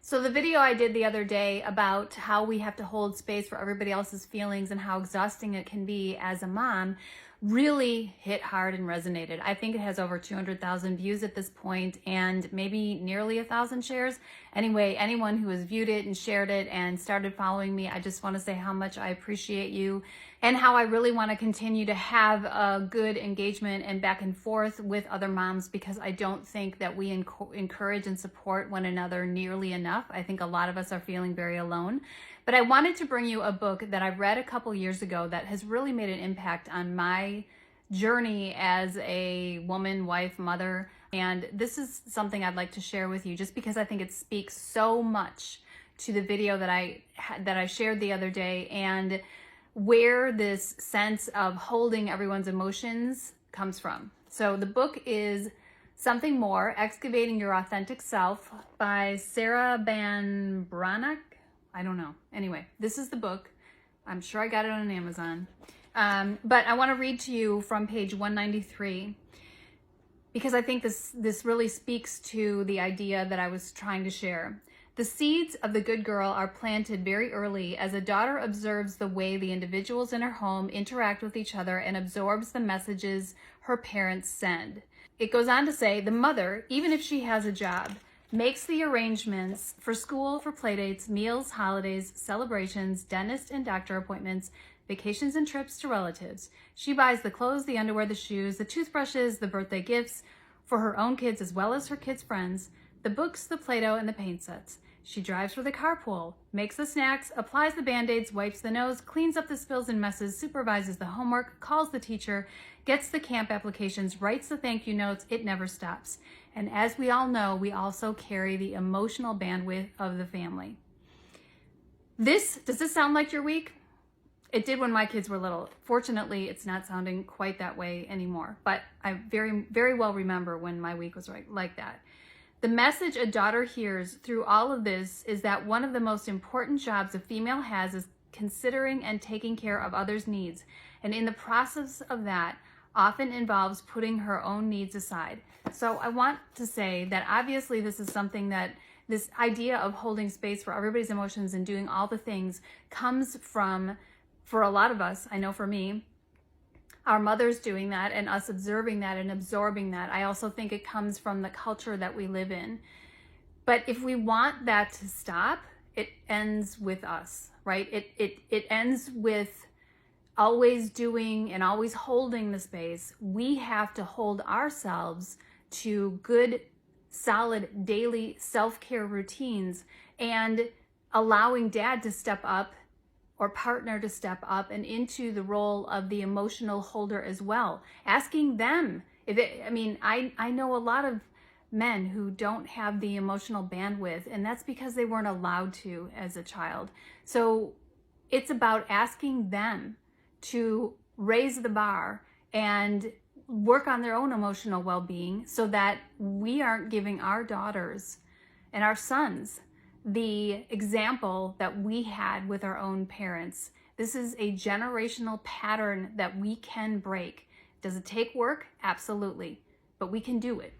So the video I did the other day about how we have to hold space for everybody else's feelings and how exhausting it can be as a mom really hit hard and resonated. I think it has over 200,000 views at this point and maybe nearly 1,000 shares. Anyway, anyone who has viewed it and shared it and started following me, I just want to say how much I appreciate you and how I really want to continue to have a good engagement and back and forth with other moms, because I don't think that we encourage and support one another nearly enough. I think a lot of us are feeling very alone. But I wanted to bring you a book that I read a couple years ago that has really made an impact on my journey as a woman, wife, mother. And this is something I'd like to share with you just because I think it speaks so much to the video that I shared the other day, and where this sense of holding everyone's emotions comes from. So the book is Something More: Excavating Your Authentic Self by Sarah Ban Breathnach. I don't know. Anyway, this is the book. I'm sure I got it on Amazon. But I want to read to you from page 193 because I think this really speaks to the idea that I was trying to share. The seeds of the good girl are planted very early as a daughter observes the way the individuals in her home interact with each other and absorbs the messages her parents send. It goes on to say, the mother, even if she has a job, makes the arrangements for school, for playdates, meals, holidays, celebrations, dentist and doctor appointments, vacations and trips to relatives. She buys the clothes, the underwear, the shoes, the toothbrushes, the birthday gifts for her own kids as well as her kids' friends, the books, the Play-Doh, and the paint sets. She drives for the carpool, makes the snacks, applies the Band-Aids, wipes the nose, cleans up the spills and messes, supervises the homework, calls the teacher, gets the camp applications, writes the thank you notes. It never stops. And as we all know, we also carry the emotional bandwidth of the family. Does this sound like your week? It did when my kids were little. Fortunately, it's not sounding quite that way anymore, but I very, very well remember when my week was like that. The message a daughter hears through all of this is that one of the most important jobs a female has is considering and taking care of others' needs. And in the process of that, often involves putting her own needs aside. So I want to say that obviously this is something that this idea of holding space for everybody's emotions and doing all the things comes from, for a lot of us, I know for me, our mothers doing that and us observing that and absorbing that. I also think it comes from the culture that we live in. But if we want that to stop, it ends with us, right? It ends with always doing and always holding the space. We have to hold ourselves to good, solid, daily self-care routines and allowing dad to step up or partner to step up and into the role of the emotional holder as well. Asking them I know a lot of men who don't have the emotional bandwidth, and that's because they weren't allowed to as a child. So it's about asking them to raise the bar and work on their own emotional well-being so that we aren't giving our daughters and our sons the example that we had with our own parents. This is a generational pattern that we can break. Does it take work? Absolutely. But we can do it.